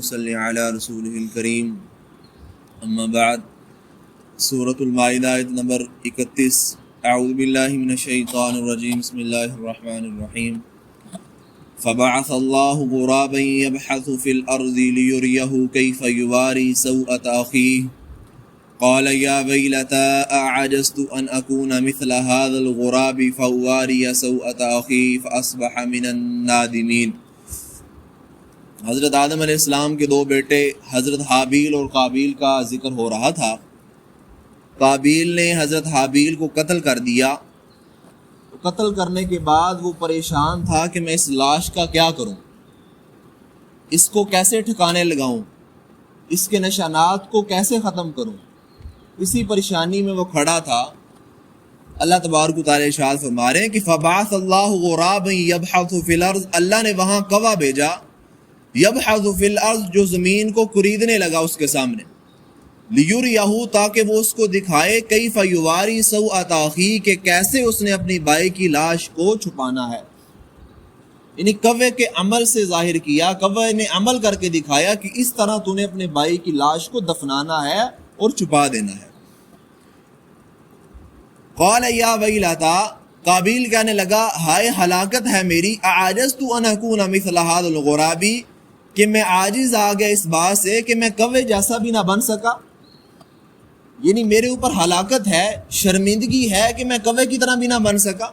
صلی علی رسولہ الکریم اما بعد۔ سورۃ المائدہ آیت نمبر 31۔ اعوذ باللہ من الشیطان الرجیم، بسم اللہ الرحمن الرحیم۔ فبعث اللہ غرابا یبحث فی الارض لیریہ کیف یواری سوءة اخیہ قال یا ویلتا اعجزت ان اکون مثل هذا الغراب فواری سوءة اخی فاصبح من النادمین۔ حضرت آدم علیہ السلام کے دو بیٹے حضرت حابیل اور قابیل کا ذکر ہو رہا تھا۔ قابیل نے حضرت حابیل کو قتل کر دیا۔ قتل کرنے کے بعد وہ پریشان تھا کہ میں اس لاش کا کیا کروں، اس کو کیسے ٹھکانے لگاؤں، اس کے نشانات کو کیسے ختم کروں۔ اسی پریشانی میں وہ کھڑا تھا۔ اللہ تبارک و تعالی ارشاد فرما رہے ہیں کہ فبعث اللہ غرابا یبحث فی الارض، اللہ نے وہاں کوا بھیجا، یبحث فی الارض، جو زمین کو کریدنے لگا اس کے سامنے، لیریہ، تاکہ وہ اس کو دکھائے، کیف یواری سوءة اخیہ، کہ کیسے اس نے اپنی بھائی کی لاش کو چھپانا ہے۔ یعنی کوے کے عمل سے ظاہر کیا، کوے نے عمل کر کے دکھایا کہ اس طرح تو نے اپنے بھائی کی لاش کو دفنانا ہے اور چھپا دینا ہے۔ قال یا ویلتا، قابیل کہنے لگا ہائے ہلاکت ہے میری، اعجزت ان اکون مثل هذا الغراب، کہ میں عاجز آ گیا اس بات سے کہ میں کوے جیسا بھی نہ بن سکا۔ یعنی میرے اوپر ہلاکت ہے، شرمندگی ہے کہ میں کوے کی طرح بھی نہ بن سکا،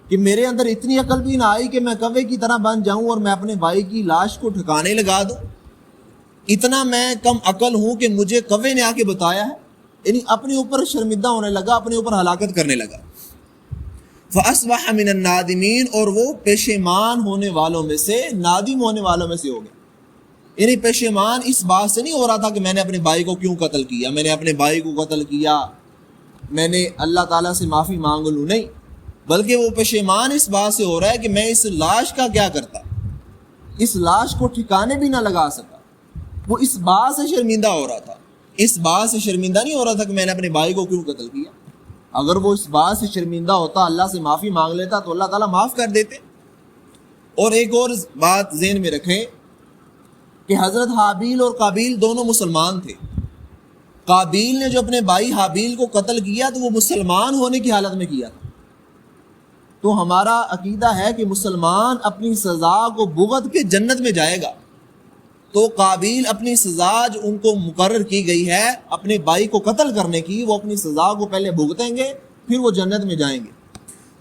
کہ میرے اندر اتنی عقل بھی نہ آئی کہ میں کوے کی طرح بن جاؤں اور میں اپنے بھائی کی لاش کو ٹھکانے لگا دوں۔ اتنا میں کم عقل ہوں کہ مجھے کوے نے آ کے بتایا ہے۔ یعنی اپنے اوپر شرمندہ ہونے لگا، اپنے اوپر ہلاکت کرنے لگا۔ فاصبح من النادمین، اور وہ پشیمان ہونے والوں میں سے، نادم ہونے والوں میں سے ہو گیا۔ یعنی پشیمان اس بات سے نہیں ہو رہا تھا کہ میں نے اپنے بھائی کو کیوں قتل کیا، میں نے اپنے بھائی کو قتل کیا، میں نے اللہ تعالیٰ سے معافی مانگ لوں، نہیں، بلکہ وہ پشیمان اس بات سے ہو رہا ہے کہ میں اس لاش کا کیا کرتا، اس لاش کو ٹھکانے بھی نہ لگا سکا۔ وہ اس بات سے شرمندہ ہو رہا تھا، اس بات سے شرمندہ نہیں ہو رہا تھا کہ میں نے اپنے بھائی کو کیوں قتل کیا۔ اگر وہ اس بات سے شرمندہ ہوتا، اللہ سے معافی مانگ لیتا تو اللہ تعالیٰ معاف کر دیتے۔ اور ایک اور بات ذہن میں رکھیں کہ حضرت حابیل اور قابیل دونوں مسلمان تھے۔ قابیل نے جو اپنے بھائی حابیل کو قتل کیا تو وہ مسلمان ہونے کی حالت میں کیا تھا۔ تو ہمارا عقیدہ ہے کہ مسلمان اپنی سزا کو بھگت کے جنت میں جائے گا۔ تو قابیل اپنی سزا جو ان کو مقرر کی گئی ہے اپنے بھائی کو قتل کرنے کی، وہ اپنی سزا کو پہلے بھگتیں گے، پھر وہ جنت میں جائیں گے۔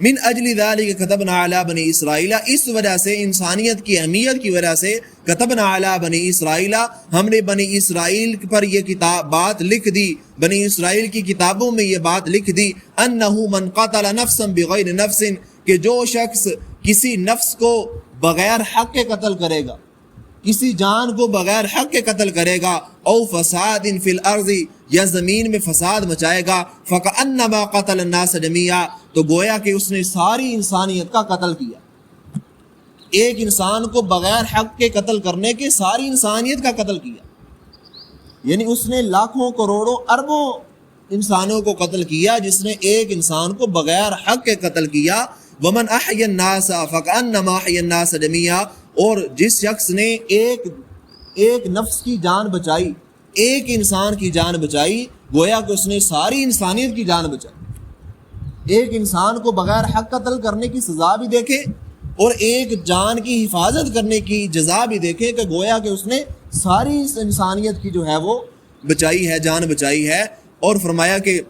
من اجل ذلک کتبنا علی بنی اسرائیل، اس وجہ سے، انسانیت کی اہمیت کی وجہ سے، کتبنا علی بنی اسرائیل، ہم نے بنی اسرائیل پر یہ کتاب بات لکھ دی، بنی اسرائیل کی کتابوں میں یہ بات لکھ دی، انہ من قتل نفسا بغیر نفس، کہ جو شخص کسی نفس کو بغیر حق کے قتل کرے گا، کسی جان کو بغیر حق کے قتل کرے گا، او فساد فی الارض، یا زمین میں فساد مچائے گا، فکأنما قتل الناس جمیعا، تو گویا کہ اس نے ساری انسانیت کا قتل کیا۔ ایک انسان کو بغیر حق کے قتل کرنے کے ساری انسانیت کا قتل کیا۔ یعنی اس نے لاکھوں کروڑوں اربوں انسانوں کو قتل کیا، جس نے ایک انسان کو بغیر حق کے قتل کیا۔ ومن احیا الناس فکأنما احیا الناس جمیعا، اور جس شخص نے ایک نفس کی جان بچائی، ایک انسان کی جان بچائی، گویا کہ اس نے ساری انسانیت کی جان بچائی۔ ایک انسان کو بغیر حق قتل کرنے کی سزا بھی دیکھے اور ایک جان کی حفاظت کرنے کی جزا بھی دیکھے، کہ گویا کہ اس نے ساری انسانیت کی جو ہے وہ بچائی ہے، جان بچائی ہے۔ اور فرمایا کہ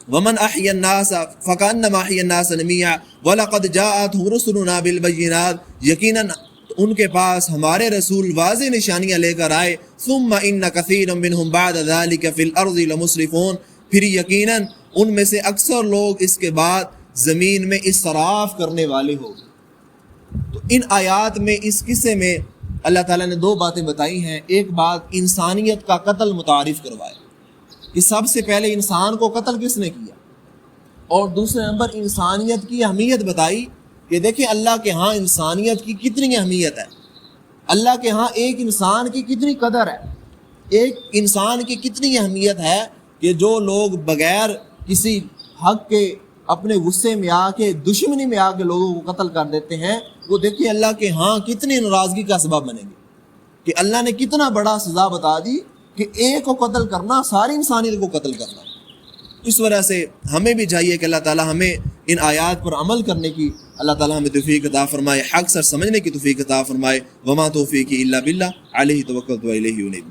ومن احیا الناس فکأنما احیا الناس جمیعا ولقد جاءتهم رسلنا بالبینات، یقیناً ان کے پاس ہمارے رسول واضح نشانیاں لے کر آئے۔ ثم ان کثیرا منهم بعد ذلك في الارض لمسرفون، پھر یقیناً ان میں سے اکثر لوگ اس کے بعد زمین میں اسراف کرنے والے ہوں گے۔ تو ان آیات میں، اس قصے میں اللہ تعالیٰ نے دو باتیں بتائی ہیں۔ ایک بات انسانیت کا قتل متعارف کروایا کہ سب سے پہلے انسان کو قتل کس نے کیا، اور دوسرے نمبر انسانیت کی اہمیت بتائی کہ دیکھیں اللہ کے ہاں انسانیت کی کتنی اہمیت ہے، اللہ کے ہاں ایک انسان کی کتنی قدر ہے، ایک انسان کی کتنی اہمیت ہے، کہ جو لوگ بغیر کسی حق کے اپنے غصے میں آ کے، دشمنی میں آ کے لوگوں کو قتل کر دیتے ہیں، وہ دیکھیں اللہ کے ہاں کتنی ناراضگی کا سبب بنیں گے، کہ اللہ نے کتنا بڑا سزا بتا دی کہ ایک کو قتل کرنا ساری انسانیت کو قتل کرنا. اس وجہ سے ہمیں بھی چاہیے کہ اللہ تعالیٰ ہمیں ان آیات پر عمل کرنے کی اللہ تعالیٰ ہمیں توفیق عطا فرمائے, حق سر سمجھنے کی توفیق عطا فرمائے. وما توفیقی الا باللہ علیہ توکلت و الیہ انیب.